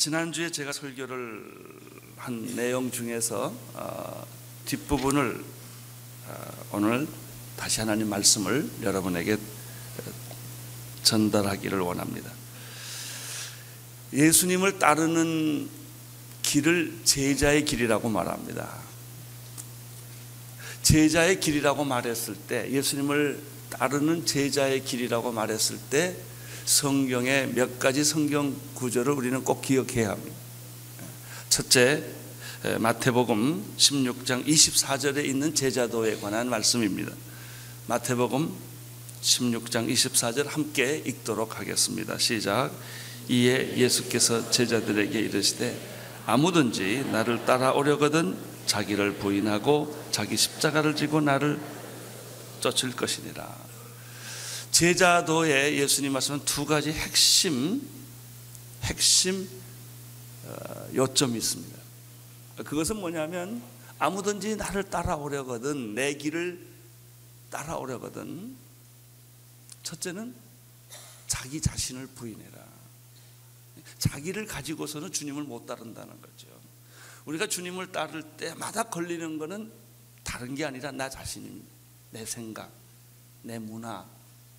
지난주에 제가 설교를 한 내용 중에서 뒷부분을 오늘 다시 하나님 말씀을 여러분에게 전달하기를 원합니다. 예수님을 따르는 길을 제자의 길이라고 말합니다. 제자의 길이라고 말했을 때, 예수님을 따르는 제자의 길이라고 말했을 때 성경의 몇 가지 성경 구절을 우리는 꼭 기억해야 합니다. 첫째, 마태복음 16장 24절에 있는 제자도에 관한 말씀입니다. 마태복음 16장 24절 함께 읽도록 하겠습니다. 시작. 이에 예수께서 제자들에게 이르시되 아무든지 나를 따라오려거든 자기를 부인하고 자기 십자가를 지고 나를 쫓을 것이니라. 제자도에 예수님 말씀은 두 가지 핵심 요점이 있습니다. 그것은 뭐냐면 아무든지 나를 따라오려거든, 내 길을 따라오려거든, 첫째는 자기 자신을 부인해라. 자기를 가지고서는 주님을 못 따른다는 거죠. 우리가 주님을 따를 때마다 걸리는 것은 다른 게 아니라 나 자신입니다. 내 생각, 내 문화,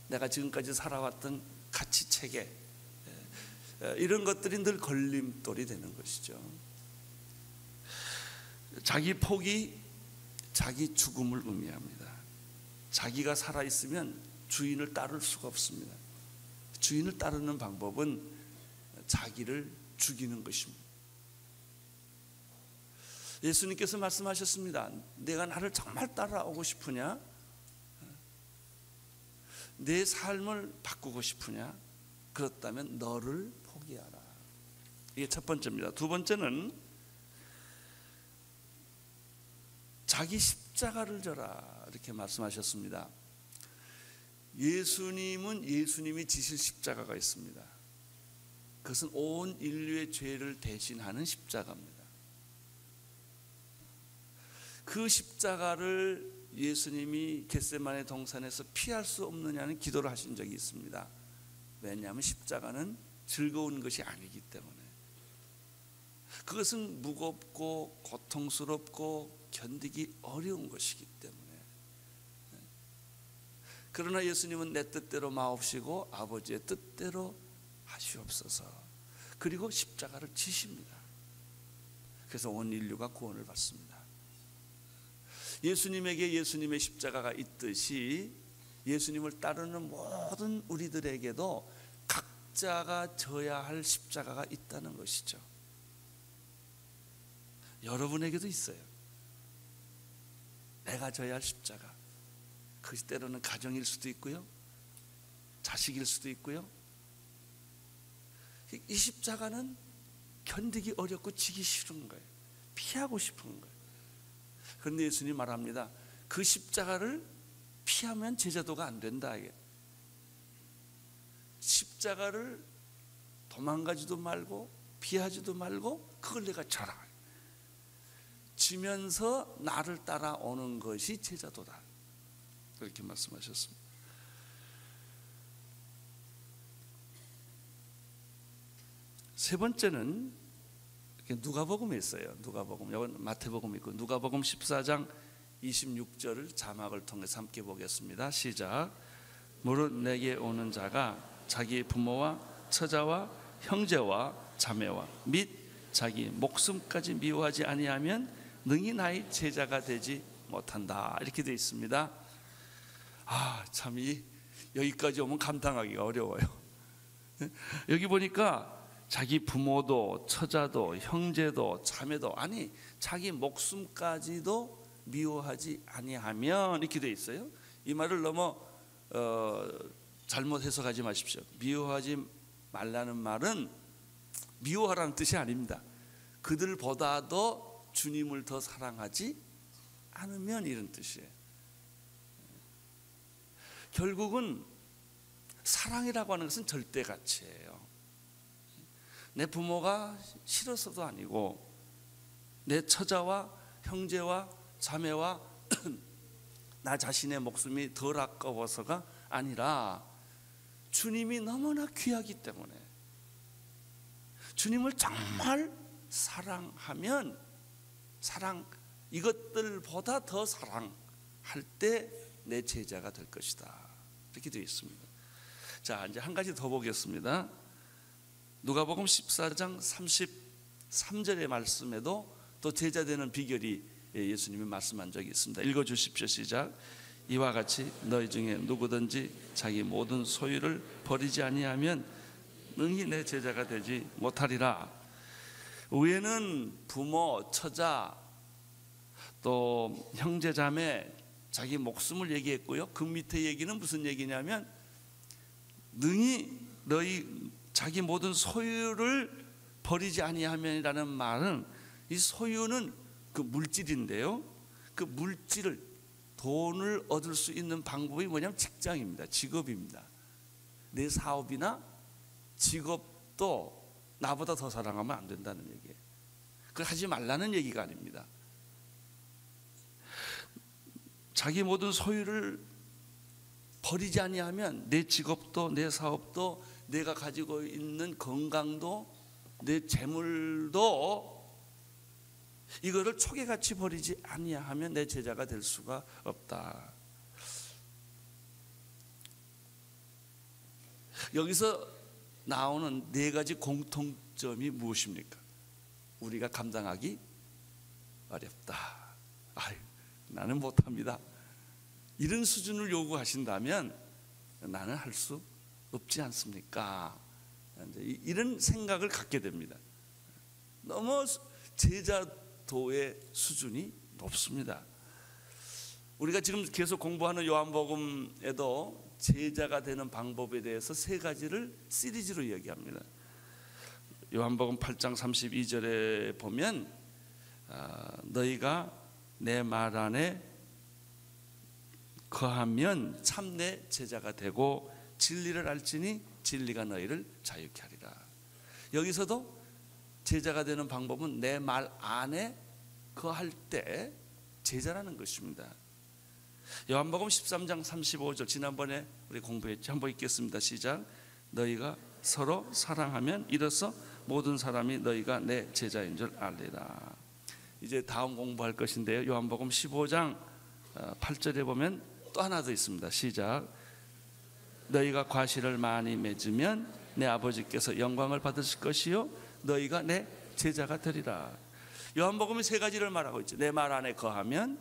내가 지금까지 살아왔던 가치체계, 이런 것들이 늘 걸림돌이 되는 것이죠. 자기 포기, 자기 죽음을 의미합니다. 자기가 살아있으면 주인을 따를 수가 없습니다. 주인을 따르는 방법은 자기를 죽이는 것입니다. 예수님께서 말씀하셨습니다. 내가 나를 정말 따라오고 싶으냐? 내 삶을 바꾸고 싶으냐? 그렇다면 너를 포기하라. 이게 첫 번째입니다. 두 번째는 자기 십자가를 져라, 이렇게 말씀하셨습니다. 예수님은 예수님이 지실 십자가가 있습니다. 그것은 온 인류의 죄를 대신하는 십자가입니다. 그 십자가를 예수님이 겟세마네 동산에서 피할 수 없느냐는 기도를 하신 적이 있습니다. 왜냐하면 십자가는 즐거운 것이 아니기 때문에. 그것은 무겁고 고통스럽고 견디기 어려운 것이기 때문에. 그러나 예수님은 내 뜻대로 마옵시고 아버지의 뜻대로 하시옵소서. 그리고 십자가를 지십니다. 그래서 온 인류가 구원을 받습니다. 예수님에게 예수님의 십자가가 있듯이 예수님을 따르는 모든 우리들에게도 각자가 져야 할 십자가가 있다는 것이죠. 여러분에게도 있어요. 내가 져야 할 십자가. 그것이 때로는 가정일 수도 있고요, 자식일 수도 있고요. 이 십자가는 견디기 어렵고 지기 싫은 거예요. 피하고 싶은 거예요. 그런데 예수님 말합니다. 그 십자가를 피하면 제자도가 안 된다. 십자가를 도망가지도 말고 피하지도 말고 그걸 내가 져라. 지면서 나를 따라오는 것이 제자도다. 그렇게 말씀하셨습니다. 세 번째는 누가복음에 있어요. 누가복음, 여기 마태복음 있고 누가복음 14장 26절을 자막을 통해서 함께 보겠습니다. 시작. 무릇 내게 오는 자가 자기 부모와 처자와 형제와 자매와 및 자기 목숨까지 미워하지 아니하면 능히 나의 제자가 되지 못한다. 이렇게 되어 있습니다. 참 여기까지 오면 감당하기가 어려워요. 여기 보니까 자기 부모도 처자도 형제도 자매도, 아니 자기 목숨까지도 미워하지 아니하면, 이렇게 돼 있어요. 이 말을 너무 잘못 해석하지 마십시오. 미워하지 말라는 말은 미워하라는 뜻이 아닙니다. 그들보다도 주님을 더 사랑하지 않으면, 이런 뜻이에요. 결국은 사랑이라고 하는 것은 절대가치예요. 내 부모가 싫어서도 아니고, 내 처자와 형제와 자매와 나 자신의 목숨이 덜 아까워서가 아니라 주님이 너무나 귀하기 때문에, 주님을 정말 사랑하면 이것들보다 더 사랑할 때 내 제자가 될 것이다. 이렇게 되어 있습니다. 자, 이제 한 가지 더 보겠습니다. 누가복음 14장 33절의 말씀에도 또 제자 되는 비결이 예수님이 말씀한 적이 있습니다. 읽어주십시오. 시작. 이와 같이 너희 중에 누구든지 자기 모든 소유를 버리지 아니하면 능히 내 제자가 되지 못하리라. 위에는 부모, 처자, 또 형제, 자매, 자기 목숨을 얘기했고요. 그 밑에 얘기는 무슨 얘기냐면 능히 너희 자기 모든 소유를 버리지 아니하면이라는 말은, 이 소유는 그 물질인데요. 그 물질을, 돈을 얻을 수 있는 방법이 뭐냐면 직장입니다. 직업입니다. 내 사업이나 직업도 나보다 더 사랑하면 안 된다는 얘기예요. 그걸 하지 말라는 얘기가 아닙니다. 자기 모든 소유를 버리지 아니하면 내 직업도, 내 사업도, 내가 가지고 있는 건강도, 내 재물도, 이거를 초계같이 버리지 아니하면 내 제자가 될 수가 없다. 여기서 나오는 네 가지 공통점이 무엇입니까? 우리가 감당하기 어렵다. 아유, 나는 못합니다. 이런 수준을 요구하신다면 나는 할 수 없지 않습니까? 이런 생각을 갖게 됩니다. 너무 제자도의 수준이 높습니다. 우리가 지금 계속 공부하는 요한복음에도 제자가 되는 방법에 대해서 세 가지를 시리즈로 이야기합니다. 요한복음 8장 32절에 보면 너희가 내 말 안에 거하면 참 내 제자가 되고 진리를 알지니 진리가 너희를 자유케 하리라. 여기서도 제자가 되는 방법은 내 말 안에 거할 때 제자라는 것입니다. 요한복음 13장 35절 지난번에 우리 공부했죠. 한번 읽겠습니다. 시작. 너희가 서로 사랑하면 이로써 모든 사람이 너희가 내 제자인 줄 알리라. 이제 다음 공부할 것인데요. 요한복음 15장 8절에 보면 또 하나 더 있습니다. 시작. 너희가 과실을 많이 맺으면 내 아버지께서 영광을 받으실 것이요 너희가 내 제자가 되리라. 요한복음이 세 가지를 말하고 있죠. 내 말 안에 거하면,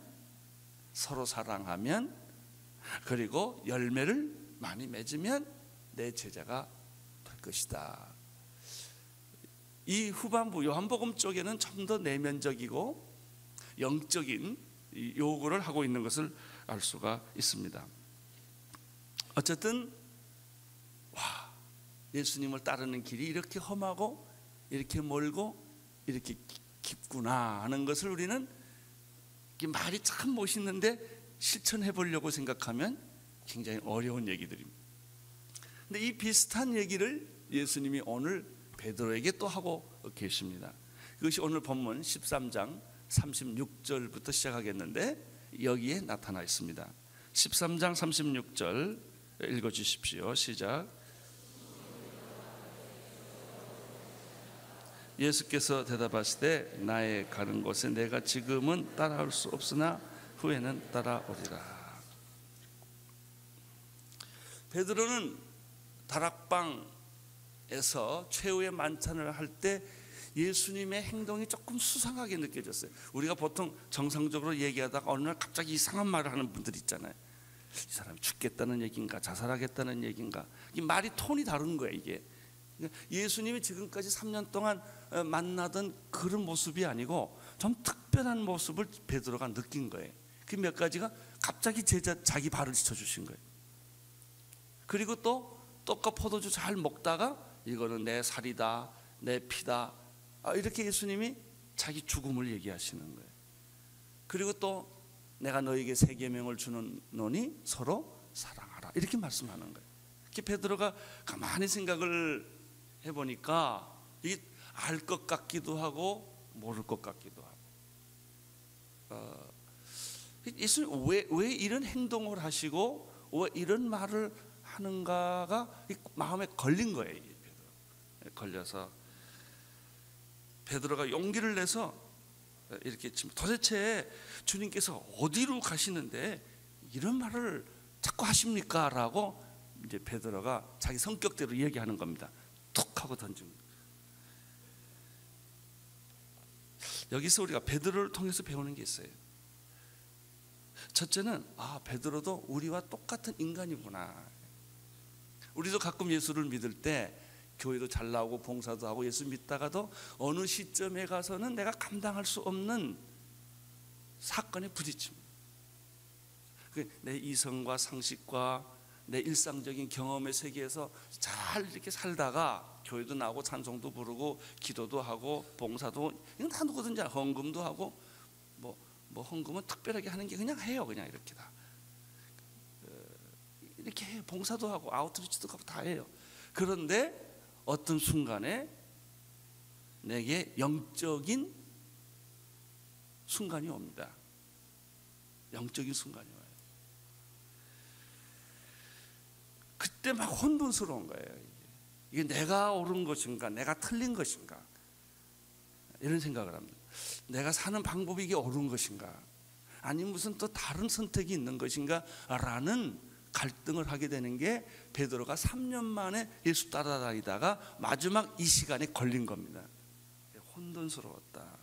서로 사랑하면, 그리고 열매를 많이 맺으면 내 제자가 될 것이다. 이 후반부 요한복음 쪽에는 좀 더 내면적이고 영적인 요구를 하고 있는 것을 알 수가 있습니다. 어쨌든 예수님을 따르는 길이 이렇게 험하고 이렇게 멀고 이렇게 깊구나 하는 것을 우리는 말이 참 멋있는데 실천해 보려고 생각하면 굉장히 어려운 얘기들입니다. 근데 이 비슷한 얘기를 예수님이 오늘 베드로에게 또 하고 계십니다. 그것이 오늘 본문 13장 36절부터 시작하겠는데 여기에 나타나 있습니다. 13장 36절 읽어주십시오. 시작. 예수께서 대답하시되 나의 가는 곳에 내가 지금은 따라올 수 없으나 후에는 따라오리라. 베드로는 다락방에서 최후의 만찬을 할 때 예수님의 행동이 조금 수상하게 느껴졌어요. 우리가 보통 정상적으로 얘기하다가 어느 날 갑자기 이상한 말을 하는 분들 있잖아요. 이 사람이 죽겠다는 얘기인가 자살하겠다는 얘기인가, 이 말이 톤이 다른 거예요. 이게 예수님이 지금까지 3년 동안 만나던 그런 모습이 아니고 좀 특별한 모습을 베드로가 느낀 거예요. 그 몇 가지가 갑자기 자기 발을 짚어주신 거예요. 그리고 또 떡과 포도주 잘 먹다가 이거는 내 살이다, 내 피다, 이렇게 예수님이 자기 죽음을 얘기하시는 거예요. 그리고 또 내가 너에게 새 계명을 주는 노니 서로 사랑하라, 이렇게 말씀하는 거예요. 이렇게 베드로가 가만히 생각을 해보니까 이게 알 것 같기도 하고 모를 것 같기도 하고, 예수님 왜 이런 행동을 하시고 왜 이런 말을 하는가가 마음에 걸린 거예요. 걸려서 베드로가 용기를 내서 이렇게 도대체 주님께서 어디로 가시는데 이런 말을 자꾸 하십니까? 라고 이제 베드로가 자기 성격대로 얘기하는 겁니다. 툭 하고 던집니다. 여기서 우리가 베드로를 통해서 배우는 게 있어요. 첫째는 베드로도 우리와 똑같은 인간이구나. 우리도 가끔 예수를 믿을 때 교회도 잘 나오고 봉사도 하고 예수 믿다가도 어느 시점에 가서는 내가 감당할 수 없는 사건에 부딪힙니다. 내 이성과 상식과 내 일상적인 경험의 세계에서 잘 이렇게 살다가 교회도 나오고 찬송도 부르고 기도도 하고 봉사도 이건 다 누구든지 헌금도 하고 뭐 헌금은 특별하게 하는 게 그냥 해요. 그냥 이렇게 다 이렇게 해요. 봉사도 하고 아웃리치도 하고 다 해요. 그런데 어떤 순간에 내게 영적인 순간이 옵니다. 영적인 순간이 와요. 그때 막 혼돈스러운 거예요. 이게 내가 옳은 것인가 내가 틀린 것인가 이런 생각을 합니다. 내가 사는 방법이 이게 옳은 것인가 아니면 무슨 또 다른 선택이 있는 것인가 라는 갈등을 하게 되는 게 베드로가 3년 만에 예수 따라다니다가 마지막 이 시간에 걸린 겁니다. 혼돈스러웠다.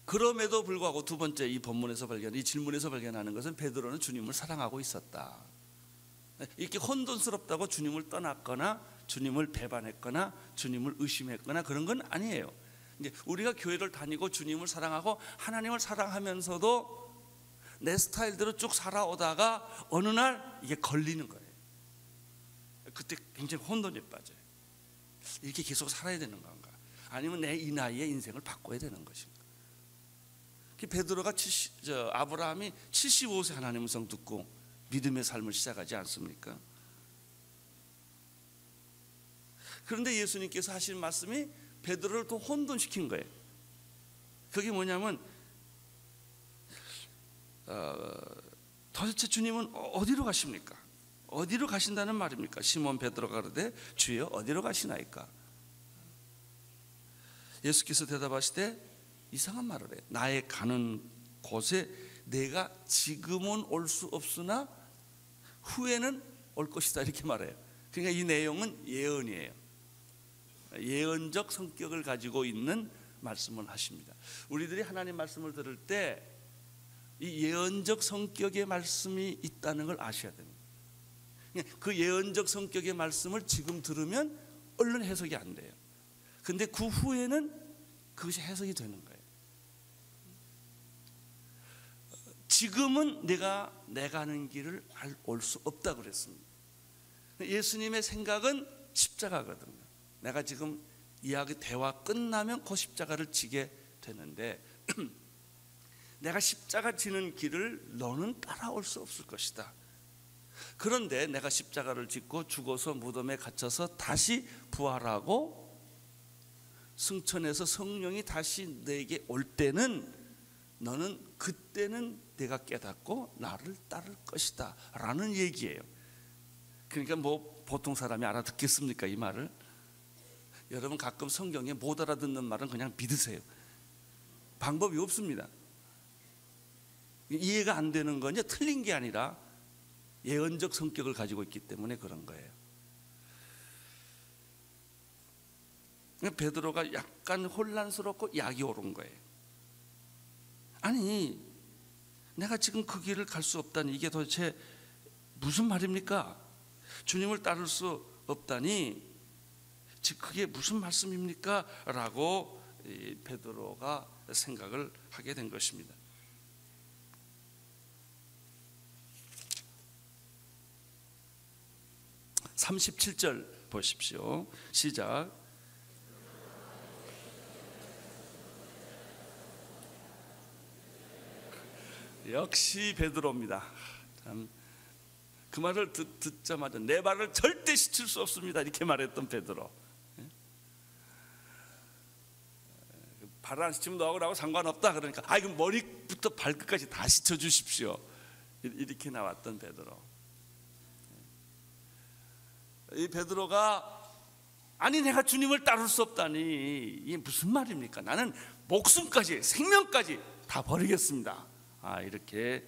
그럼에도 불구하고 두 번째 이 본문에서 이 질문에서 발견하는 것은 베드로는 주님을 사랑하고 있었다. 이렇게 혼돈스럽다고 주님을 떠났거나 주님을 배반했거나 주님을 의심했거나 그런 건 아니에요. 이제 우리가 교회를 다니고 주님을 사랑하고 하나님을 사랑하면서도 내 스타일대로 쭉 살아오다가 어느 날 이게 걸리는 거예요. 그때 굉장히 혼돈에 빠져요. 이렇게 계속 살아야 되는 건가? 아니면 내 이 나이에 인생을 바꿔야 되는 것인가? 베드로가 아브라함이 75세 하나님 음성 듣고 믿음의 삶을 시작하지 않습니까? 그런데 예수님께서 하신 말씀이 베드로를 또 혼돈시킨 거예요. 그게 뭐냐면 도대체 주님은 어디로 가십니까? 어디로 가신다는 말입니까? 시몬 베드로가 그러되 주여 어디로 가시나이까? 예수께서 대답하시되 이상한 말을 해요. 나의 가는 곳에 내가 지금은 올 수 없으나 후에는 올 것이다 이렇게 말해요. 그러니까 이 내용은 예언이에요. 예언적 성격을 가지고 있는 말씀을 하십니다. 우리들이 하나님 말씀을 들을 때 이 예언적 성격의 말씀이 있다는 걸 아셔야 됩니다. 그 예언적 성격의 말씀을 지금 들으면 얼른 해석이 안 돼요. 근데 그 후에는 그것이 해석이 되는 거예요. 지금은 내가 가는 길을 올 수 없다 그랬습니다. 예수님의 생각은 십자가거든요. 내가 지금 이야기 대화 끝나면 그 십자가를 지게 되는데 내가 십자가 지는 길을 너는 따라올 수 없을 것이다. 그런데 내가 십자가를 짓고 죽어서 무덤에 갇혀서 다시 부활하고 승천해서 성령이 다시 내게 올 때는 너는 그때는 내가 깨닫고 나를 따를 것이다 라는 얘기예요. 그러니까 뭐 보통 사람이 알아듣겠습니까 이 말을? 여러분 가끔 성경에 못 알아듣는 말은 그냥 믿으세요. 방법이 없습니다. 이해가 안 되는 건 이제 틀린 게 아니라 예언적 성격을 가지고 있기 때문에 그런 거예요. 베드로가 약간 혼란스럽고 약이 오른 거예요. 아니 내가 지금 그 길을 갈 수 없다니 이게 도대체 무슨 말입니까? 주님을 따를 수 없다니 즉 그게 무슨 말씀입니까? 라고 베드로가 생각을 하게 된 것입니다. 37절 보십시오. 시작. 역시 베드로입니다. 참, 그 말을 듣자마자 내 발을 절대 씻을 수 없습니다 이렇게 말했던 베드로. 발을 안 씻으면 너하고 상관없다 그러니까 그럼 머리부터 발끝까지 다 씻어 주십시오 이렇게 나왔던 베드로. 이 베드로가 아니 내가 주님을 따를 수 없다니 이게 무슨 말입니까? 나는 목숨까지 생명까지 다 버리겠습니다. 이렇게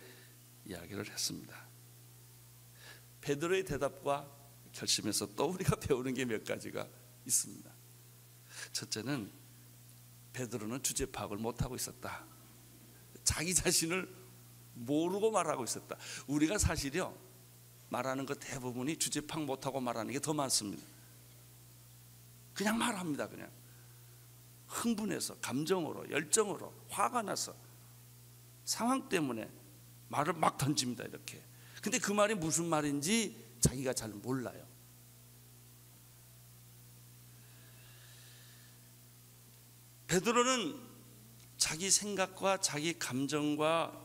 이야기를 했습니다. 베드로의 대답과 결심에서 또 우리가 배우는 게 몇 가지가 있습니다. 첫째는 베드로는 주제 파악을 못하고 있었다. 자기 자신을 모르고 말하고 있었다. 우리가 사실요 말하는 것 대부분이 주제 파악 못하고 말하는 게 더 많습니다. 그냥 말합니다. 그냥 흥분해서 감정으로 열정으로 화가 나서 상황 때문에 말을 막 던집니다. 이렇게. 근데 그 말이 무슨 말인지 자기가 잘 몰라요. 베드로는 자기 생각과 자기 감정과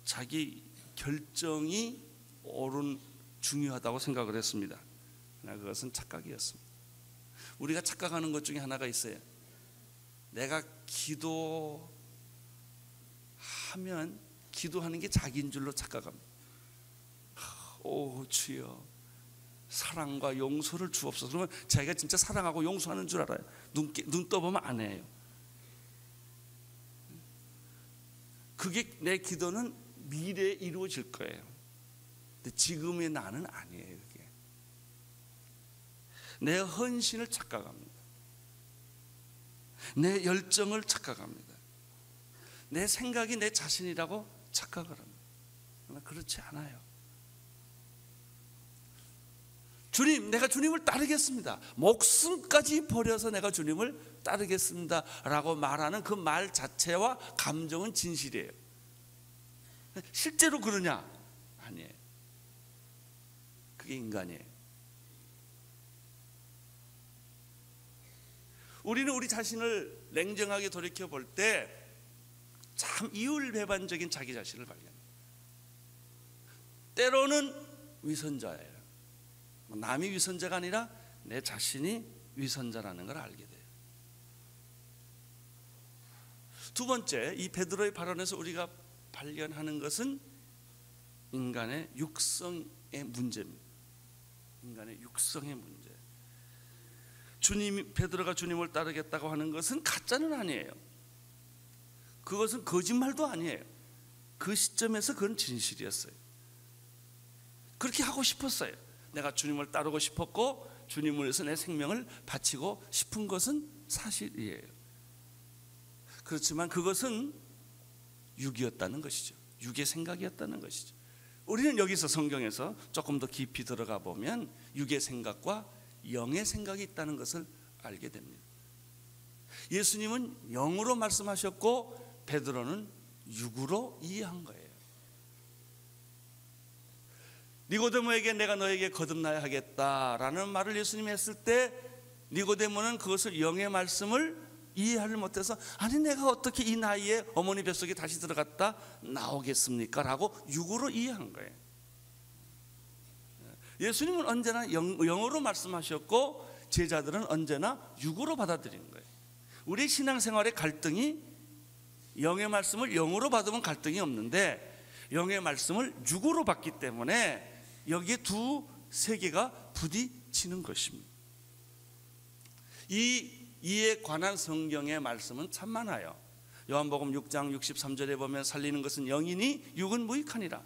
자기 결정이 옳은 중요하다고 생각을 했습니다. 그러나 그것은 착각이었습니다. 우리가 착각하는 것 중에 하나가 있어요. 내가 기도하면 기도하는 게 자기인 줄로 착각합니다. 오 주여 사랑과 용서를 주옵소서. 그러면 자기가 진짜 사랑하고 용서하는 줄 알아요. 눈 떠보면 안 해요. 그게 내 기도는 미래에 이루어질 거예요. 근데 지금의 나는 아니에요. 그게 내 헌신을 착각합니다. 내 열정을 착각합니다. 내 생각이 내 자신이라고 착각을 합니다. 그러나 그렇지 않아요. 주님, 내가 주님을 따르겠습니다. 목숨까지 버려서 내가 주님을 따르겠습니다 라고 말하는 그 말 자체와 감정은 진실이에요. 실제로 그러냐? 아니에요. 그게 인간이에요. 우리는 우리 자신을 냉정하게 돌이켜 볼 때 참 이율배반적인 자기 자신을 발견해요. 때로는 위선자예요. 남이 위선자가 아니라 내 자신이 위선자라는 걸 알게 돼요. 두 번째, 이 베드로의 발언에서 우리가 발견하는 것은 인간의 육성의 문제입니다. 인간의 육성의 문제. 베드로가 주님을 따르겠다고 하는 것은 가짜는 아니에요. 그것은 거짓말도 아니에요. 그 시점에서 그건 진실이었어요. 그렇게 하고 싶었어요. 내가 주님을 따르고 싶었고 주님을 위해서 내 생명을 바치고 싶은 것은 사실이에요. 그렇지만 그것은 육이었다는 것이죠. 육의 생각이었다는 것이죠. 우리는 여기서 성경에서 조금 더 깊이 들어가 보면 육의 생각과 영의 생각이 있다는 것을 알게 됩니다. 예수님은 영으로 말씀하셨고 베드로는 육으로 이해한 거예요. 니고데모에게 내가 너에게 거듭나야 하겠다라는 말을 예수님이 했을 때 니고데모는 그것을 영의 말씀을 이해하지 못해서 아니 내가 어떻게 이 나이에 어머니 뱃속에 다시 들어갔다 나오겠습니까? 라고 육으로 이해한 거예요. 예수님은 언제나 영어로 말씀하셨고 제자들은 언제나 육으로 받아들이는 거예요. 우리 신앙생활의 갈등이 영의 말씀을 영으로 받으면 갈등이 없는데 영의 말씀을 육으로 받기 때문에 여기에 두 세계가 부딪히는 것입니다. 이에 관한 성경의 말씀은 참 많아요. 요한복음 6장 63절에 보면 살리는 것은 영이니 육은 무익하니라.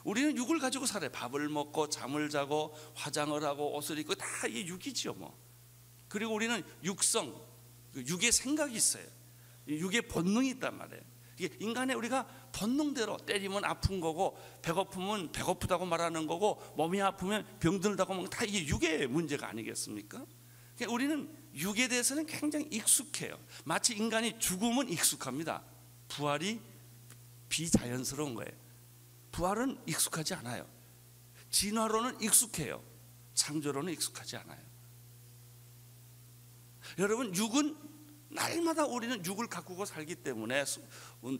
우리는 육을 가지고 살아요. 밥을 먹고 잠을 자고 화장을 하고 옷을 입고 다 이게 육이지요 뭐. 그리고 우리는 육성, 육의 생각이 있어요. 육의 본능이 있단 말이에요. 이게 인간의 우리가 본능대로 때리면 아픈 거고 배고프면 배고프다고 말하는 거고 몸이 아프면 병들다고 하면 다 이게 육의 문제가 아니겠습니까? 그러니까 우리는 육에 대해서는 굉장히 익숙해요. 마치 인간이 죽으면 익숙합니다. 부활이 비자연스러운 거예요. 부활은 익숙하지 않아요. 진화로는 익숙해요. 창조로는 익숙하지 않아요. 여러분 육은 날마다 우리는 육을 가꾸고 살기 때문에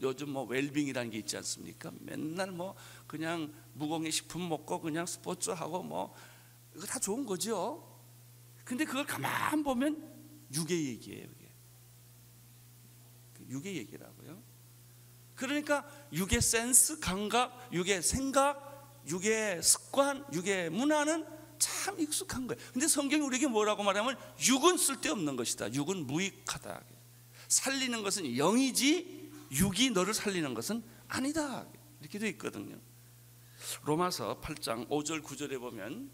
요즘 뭐 웰빙이라는 게 있지 않습니까? 맨날 뭐 그냥 무공해 식품 먹고 그냥 스포츠하고 뭐 이거 다 좋은 거죠. 근데 그걸 가만 보면 육의 얘기예요. 이게 육의 얘기라고요. 그러니까 육의 센스, 감각, 육의 생각, 육의 습관, 육의 문화는 참 익숙한 거예요. 근데 성경이 우리에게 뭐라고 말하면 육은 쓸데없는 것이다. 육은 무익하다. 살리는 것은 영이지 육이 너를 살리는 것은 아니다. 이렇게 되어 있거든요. 로마서 8장 5절 9절에 보면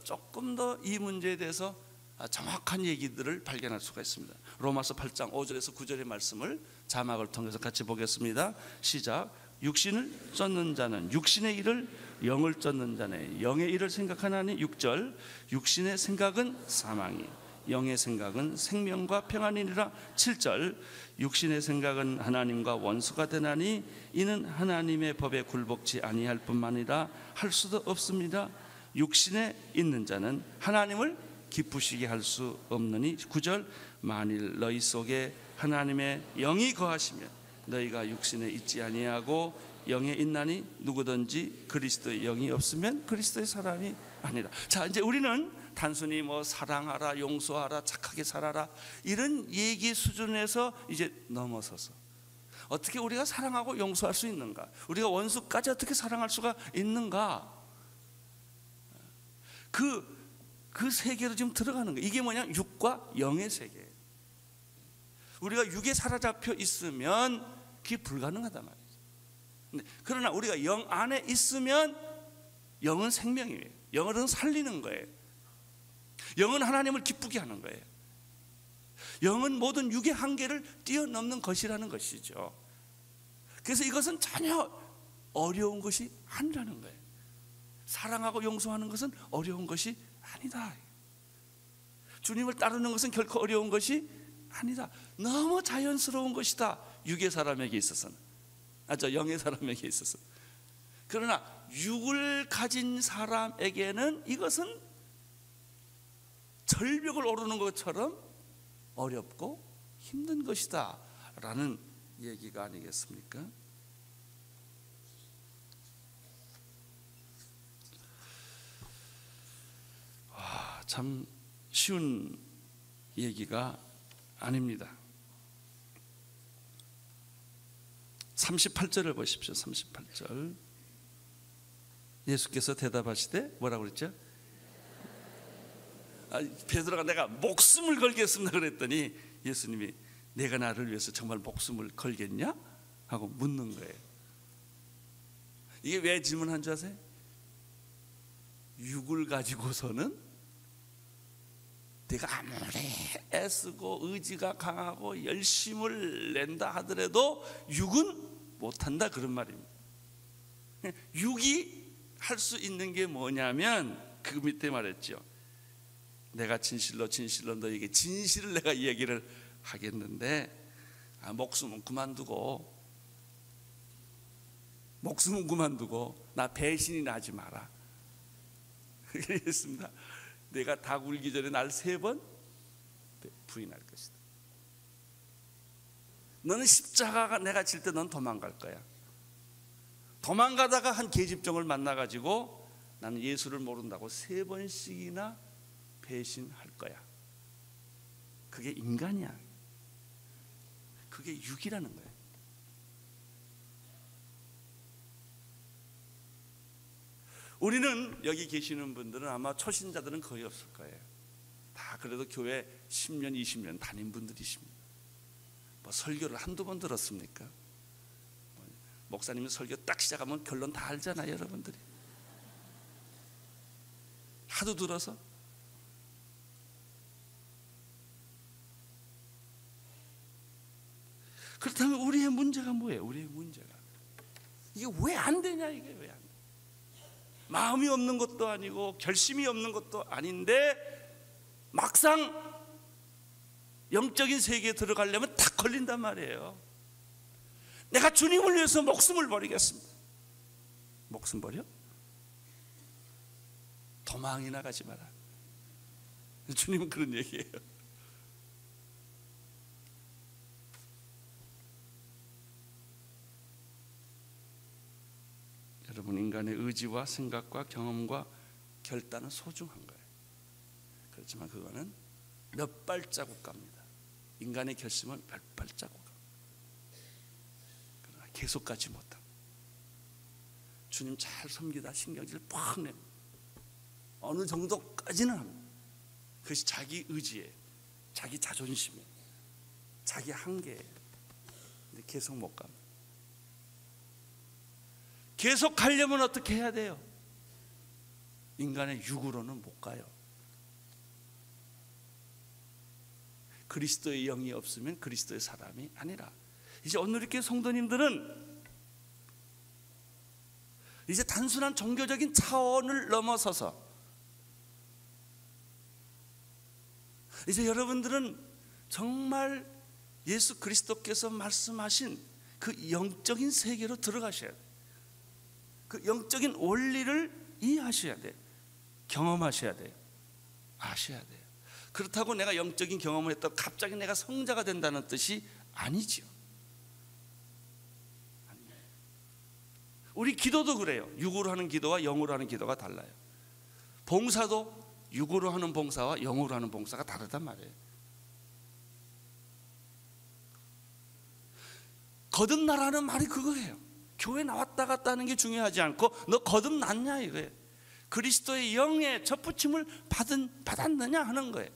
조금 더 이 문제에 대해서 정확한 얘기들을 발견할 수가 있습니다. 로마서 8장 5절에서 9절의 말씀을 자막을 통해서 같이 보겠습니다. 시작. 육신을 쫓는 자는 육신의 일을, 영을 쫓는 자는 영의 일을 생각하나니. 6절. 육신의 생각은 사망이, 영의 생각은 생명과 평안이니라. 7절. 육신의 생각은 하나님과 원수가 되나니 이는 하나님의 법에 굴복치 아니할 뿐만이라 할 수도 없습니다. 육신에 있는 자는 하나님을 기쁘시게 할 수 없느니. 9절. 만일 너희 속에 하나님의 영이 거하시면 너희가 육신에 있지 아니하고 영에 있나니 누구든지 그리스도의 영이 없으면 그리스도의 사람이 아니라. 자, 이제 우리는 단순히 뭐 사랑하라, 용서하라, 착하게 살아라 이런 얘기 수준에서 이제 넘어서서 어떻게 우리가 사랑하고 용서할 수 있는가, 우리가 원수까지 어떻게 사랑할 수가 있는가, 그 세계로 지금 들어가는 거예요. 이게 뭐냐? 육과 영의 세계. 우리가 육에 사로잡혀 있으면 그게 불가능하단 말이죠. 그러나 우리가 영 안에 있으면 영은 생명이에요. 영은 살리는 거예요. 영은 하나님을 기쁘게 하는 거예요. 영은 모든 육의 한계를 뛰어넘는 것이라는 것이죠. 그래서 이것은 전혀 어려운 것이 아니라는 거예요. 사랑하고 용서하는 것은 어려운 것이 아니다. 주님을 따르는 것은 결코 어려운 것이 아니다. 너무 자연스러운 것이다. 육의 사람에게 있어서는, 영의 사람에게 있어서. 그러나 육을 가진 사람에게는 이것은 절벽을 오르는 것처럼 어렵고 힘든 것이다 라는 얘기가 아니겠습니까? 참 쉬운 얘기가 아닙니다. 38절을 보십시오. 38절. 예수께서 대답하시되 뭐라고 그랬죠? 베드로가 내가 목숨을 걸겠습니다 그랬더니 예수님이 내가 나를 위해서 정말 목숨을 걸겠냐? 하고 묻는 거예요. 이게 왜 질문한 줄 아세요? 육을 가지고서는 내가 아무리 애쓰고 의지가 강하고 열심을 낸다 하더라도 육은 못한다, 그런 말입니다. 육이 할 수 있는 게 뭐냐면 그 밑에 말했죠. 내가 진실로 너에게 진실을 내가 얘기를 하겠는데 목숨은 그만두고 나 배신이나 하지 마라. 그랬습니다. 내가 닭 울기 전에 날 3번 부인할 것이다. 너는 십자가가 내가 질 때 넌 도망갈 거야. 도망가다가 한 계집종을 만나가지고 나는 예수를 모른다고 3번씩이나 배신할 거야. 그게 인간이야. 그게 육이라는 거예요. 우리는 여기 계시는 분들은 아마 초신자들은 거의 없을 거예요. 다 그래도 교회 10년 20년 다닌 분들이십니다. 뭐 설교를 한두 번 들었습니까? 목사님이 설교 딱 시작하면 결론 다 알잖아요. 여러분들이 하도 들어서. 그렇다면 우리의 문제가 뭐예요? 우리의 문제가 이게 왜 안 되냐? 이게 왜 안 돼? 마음이 없는 것도 아니고 결심이 없는 것도 아닌데 막상 영적인 세계에 들어가려면 딱 걸린단 말이에요. 내가 주님을 위해서 목숨을 버리겠습니다. 목숨 버려? 도망이나 가지 마라. 주님은 그런 얘기예요. 여러분, 인간의 의지와 생각과 경험과 결단은 소중한 거예요. 그렇지만 그거는 몇 발자국 갑니다. 인간의 결심은 몇 발자국 갑니다. 그러나 계속 가지 못합니다. 주님 잘 섬기다 신경질 팍 냅니다. 어느 정도까지는 합니다. 그것이 자기 의지에, 자기 자존심에, 자기 한계에. 근데 계속 못 갑니다. 계속 가려면 어떻게 해야 돼요? 인간의 육으로는 못 가요. 그리스도의 영이 없으면 그리스도의 사람이 아니라. 이제 오늘 이렇게 성도님들은 이제 단순한 종교적인 차원을 넘어서서 이제 여러분들은 정말 예수 그리스도께서 말씀하신 그 영적인 세계로 들어가셔야 돼요. 그 영적인 원리를 이해하셔야 돼요. 경험하셔야 돼요. 아셔야 돼요. 그렇다고 내가 영적인 경험을 했다고 갑자기 내가 성자가 된다는 뜻이 아니지요. 우리 기도도 그래요. 육으로 하는 기도와 영으로 하는 기도가 달라요. 봉사도 육으로 하는 봉사와 영으로 하는 봉사가 다르단 말이에요. 거듭나라는 말이 그거예요. 교회 나왔다 갔다 하는 게 중요하지 않고 너 거듭났냐 이거예요. 그리스도의 영의 접붙임을 받았느냐 하는 거예요.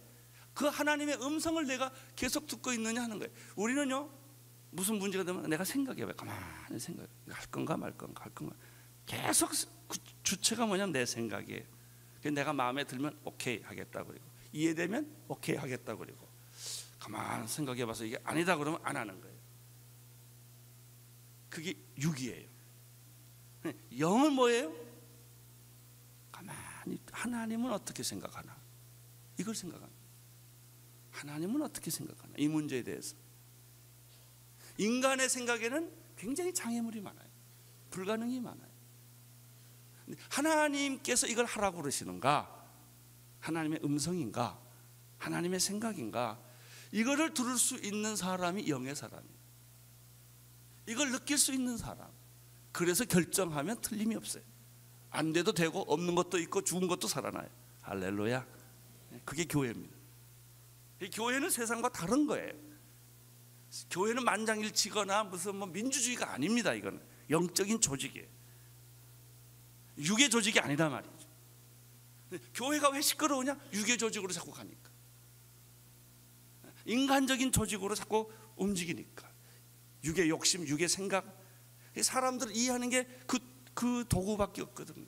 그 하나님의 음성을 내가 계속 듣고 있느냐 하는 거예요. 우리는요, 무슨 문제가 되면 내가 생각해봐요. 가만히 생각해. 할 건가 말 건가 할 건가. 계속 그 주체가 뭐냐면 내 생각이에요. 내가 마음에 들면 오케이 하겠다 그리고 이해되면 오케이 하겠다 그리고 가만히 생각해봐서 이게 아니다 그러면 안 하는 거예요. 그게 육이에요. 영은 뭐예요? 가만히 하나님은 어떻게 생각하나? 이걸 생각하나? 하나님은 어떻게 생각하나? 이 문제에 대해서 인간의 생각에는 굉장히 장애물이 많아요. 불가능이 많아요. 하나님께서 이걸 하라고 그러시는가? 하나님의 음성인가? 하나님의 생각인가? 이거를 들을 수 있는 사람이 영의 사람이에요. 이걸 느낄 수 있는 사람. 그래서 결정하면 틀림이 없어요. 안 돼도 되고 없는 것도 있고 죽은 것도 살아나요. 할렐루야. 그게 교회입니다. 이 교회는 세상과 다른 거예요. 교회는 만장일치거나 무슨 민주주의가 아닙니다. 이거는 영적인 조직이에요. 육의 조직이 아니다 말이죠. 교회가 왜 시끄러우냐? 육의 조직으로 자꾸 가니까. 인간적인 조직으로 자꾸 움직이니까. 육의 욕심, 육의 생각. 사람들을 이해하는 게 그 도구밖에 없거든요.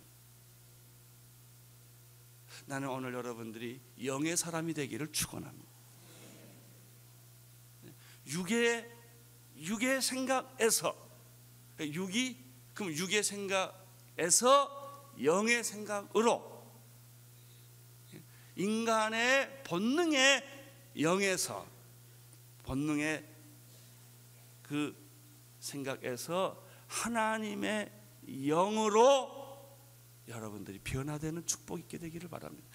나는 오늘 여러분들이 영의 사람이 되기를 축원합니다. 육의 생각에서, 그럼 육의 생각에서 영의 생각으로 인간의 본능의 영에서, 본능의 그 생각에서 하나님의 영으로 여러분들이 변화되는 축복 있게 되기를 바랍니다.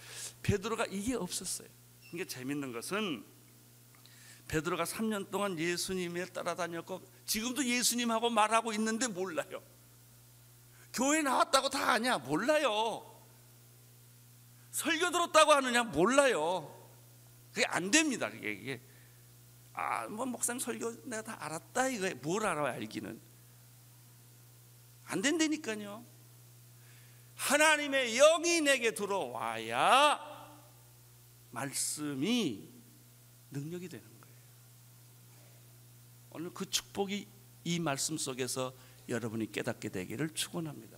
베드로가 이게 없었어요. 이게 재밌는 것은 베드로가 3년 동안 예수님에 따라다녔고 지금도 예수님하고 말하고 있는데 몰라요. 교회 나왔다고 다 아냐? 몰라요. 설교 들었다고 하느냐? 몰라요. 그게 안 됩니다. 이게 목사님 설교 내가 다 알았다 이거에 뭘 알아요? 알기는 안 된다니까요. 하나님의 영이 내게 들어와야 말씀이 능력이 되는 거예요. 오늘 그 축복이 이 말씀 속에서 여러분이 깨닫게 되기를 축원합니다.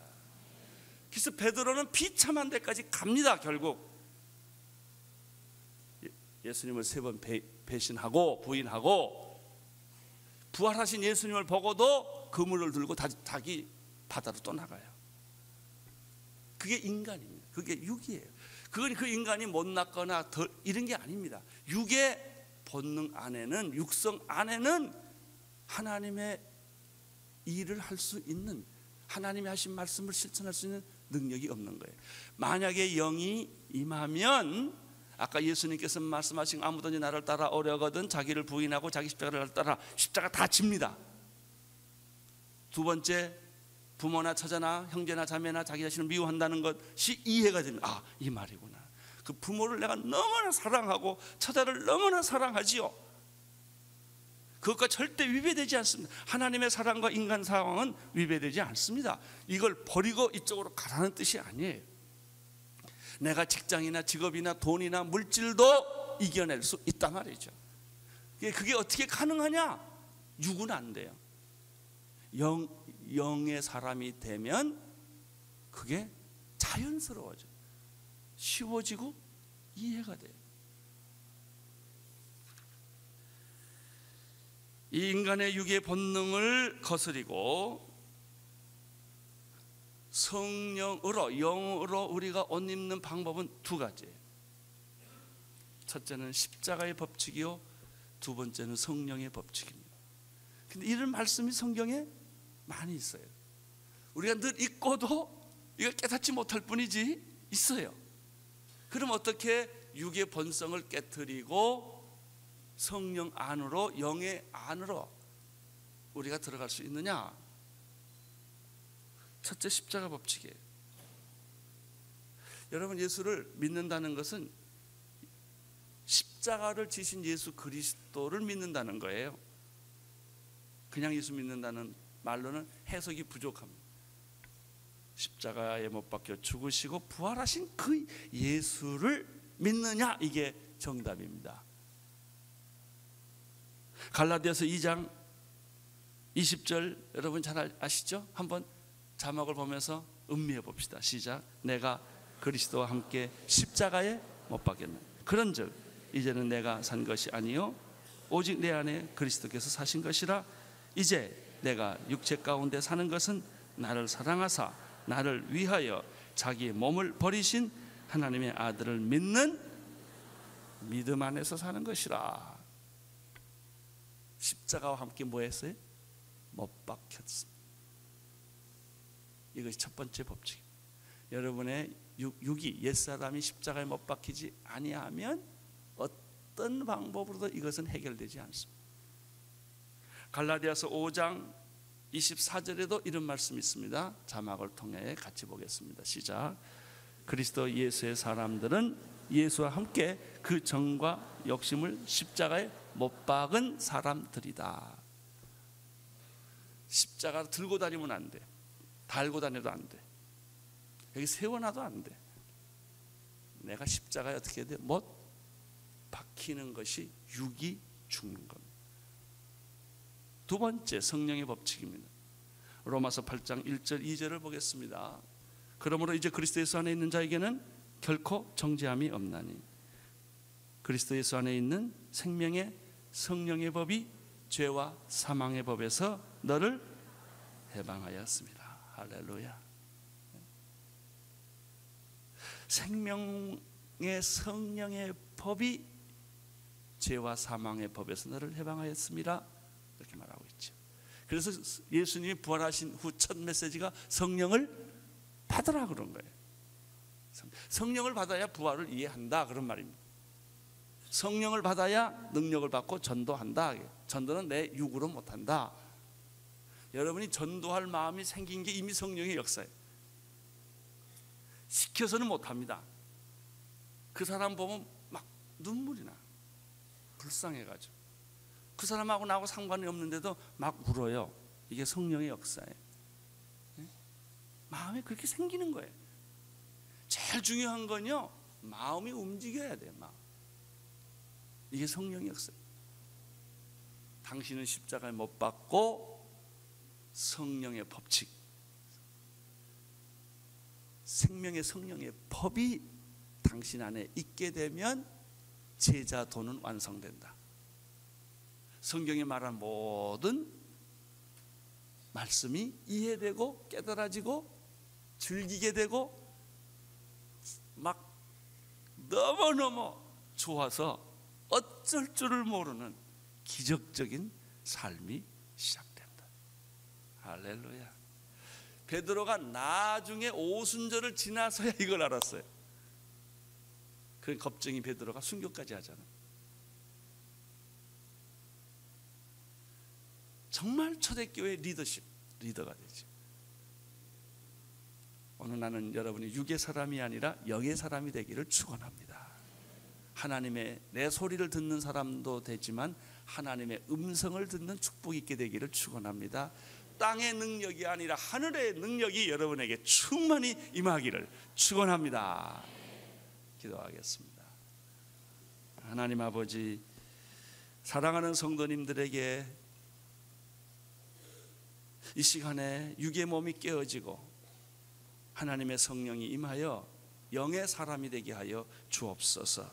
그래서 베드로는 비참한 데까지 갑니다. 결국 예수님을 3번 배신하고 부인하고 부활하신 예수님을 보고도 그물을 들고 자기 바다로 또 나가요. 그게 인간입니다. 그게 육이에요. 그건 그 인간이 못났거나 이런 게 아닙니다. 육의 본능 안에는, 육성 안에는 하나님의 일을 할 수 있는, 하나님이 하신 말씀을 실천할 수 있는 능력이 없는 거예요. 만약에 영이 임하면 아까 예수님께서 말씀하신 아무든지 나를 따라오려거든 자기를 부인하고 자기 십자가를 따라, 십자가 다 집니다. 두 번째, 부모나 처자나 형제나 자매나 자기 자신을 미워한다는 것이 이해가 됩니다. 이 말이구나. 그 부모를 내가 너무나 사랑하고 처자를 너무나 사랑하지요. 그것과 절대 위배되지 않습니다. 하나님의 사랑과 인간 사랑은 위배되지 않습니다. 이걸 버리고 이쪽으로 가라는 뜻이 아니에요. 내가 직장이나 직업이나 돈이나 물질도 이겨낼 수 있단 말이죠. 그게 어떻게 가능하냐? 육은 안 돼요. 영의 사람이 되면 그게 자연스러워져, 쉬워지고 이해가 돼요. 이 인간의 육의 본능을 거스리고 성령으로, 영으로 우리가 옷 입는 방법은 두 가지예요. 첫째는 십자가의 법칙이요, 두 번째는 성령의 법칙입니다. 근데 이런 말씀이 성경에 많이 있어요. 우리가 늘 읽고도 이걸 깨닫지 못할 뿐이지 있어요. 그럼 어떻게 육의 본성을 깨트리고 성령 안으로, 영의 안으로 우리가 들어갈 수 있느냐? 첫째, 십자가 법칙이에요. 여러분, 예수를 믿는다는 것은 십자가를 지신 예수 그리스도를 믿는다는 거예요. 그냥 예수 믿는다는 말로는 해석이 부족합니다. 십자가에 못 박혀 죽으시고 부활하신 그 예수를 믿느냐, 이게 정답입니다. 갈라디아서 2장 20절 여러분 잘 아시죠? 한번 자막을 보면서 음미해 봅시다. 시작. 내가 그리스도와 함께 십자가에 못 박혔네. 그런즉 이제는 내가 산 것이 아니요 오직 내 안에 그리스도께서 사신 것이라. 이제 내가 육체 가운데 사는 것은 나를 사랑하사 나를 위하여 자기의 몸을 버리신 하나님의 아들을 믿는 믿음 안에서 사는 것이라. 십자가와 함께 뭐 했어요? 못 박혔습니다. 이것이 첫 번째 법칙. 여러분의 육이, 옛사람이 십자가에 못 박히지 아니하면 어떤 방법으로도 이것은 해결되지 않습니다. 갈라디아서 5장 24절에도 이런 말씀이 있습니다. 자막을 통해 같이 보겠습니다. 시작. 그리스도 예수의 사람들은 예수와 함께 그 정과 욕심을 십자가에 못 박은 사람들이다. 십자가를 들고 다니면 안 돼. 달고 다녀도 안 돼. 여기 세워놔도 안 돼. 내가 십자가에 어떻게 돼? 못 박히는 것이 육이 죽는 겁니다. 두 번째, 성령의 법칙입니다. 로마서 8장 1절 2절을 보겠습니다. 그러므로 이제 그리스도 예수 안에 있는 자에게는 결코 정죄함이 없나니 그리스도 예수 안에 있는 생명의 성령의 법이 죄와 사망의 법에서 너를 해방하였습니다. 할렐루야. 생명의 성령의 법이 죄와 사망의 법에서 너를 해방하였습니다. 이렇게 말하고 있죠. 그래서 예수님이 부활하신 후 첫 메시지가 성령을 받으라 그런 거예요. 성령을 받아야 부활을 이해한다 그런 말입니다. 성령을 받아야 능력을 받고 전도한다. 전도는 내 육으로 못한다. 여러분이 전도할 마음이 생긴 게 이미 성령의 역사예요. 시켜서는 못합니다. 그 사람 보면 막 눈물이 나. 불쌍해가지고 그 사람하고 나하고 상관이 없는데도 막 울어요. 이게 성령의 역사예요. 마음에 그렇게 생기는 거예요. 제일 중요한 건요, 마음이 움직여야 돼요. 마음. 이게 성령의 역사예요. 당신은 십자가에 못 박고 성령의 법칙, 생명의 성령의 법이 당신 안에 있게 되면 제자도는 완성된다. 성경에 말한 모든 말씀이 이해되고 깨달아지고 즐기게 되고 막 너무너무 좋아서 어쩔 줄을 모르는 기적적인 삶이 시작된다. 할렐루야. 베드로가 나중에 오순절을 지나서야 이걸 알았어요. 그 겁쟁이 베드로가 순교까지 하잖아요. 정말 초대교회 리더가 되죠. 오늘 나는 여러분이 육의 사람이 아니라 영의 사람이 되기를 축원합니다. 하나님의 내 소리를 듣는 사람도 되지만 하나님의 음성을 듣는 축복이 있게 되기를 축원합니다. 땅의 능력이 아니라 하늘의 능력이 여러분에게 충만히 임하기를 축원합니다. 기도하겠습니다. 하나님 아버지, 사랑하는 성도님들에게 이 시간에 육의 몸이 깨어지고 하나님의 성령이 임하여 영의 사람이 되게 하여 주옵소서.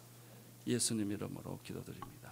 예수님 이름으로 기도드립니다.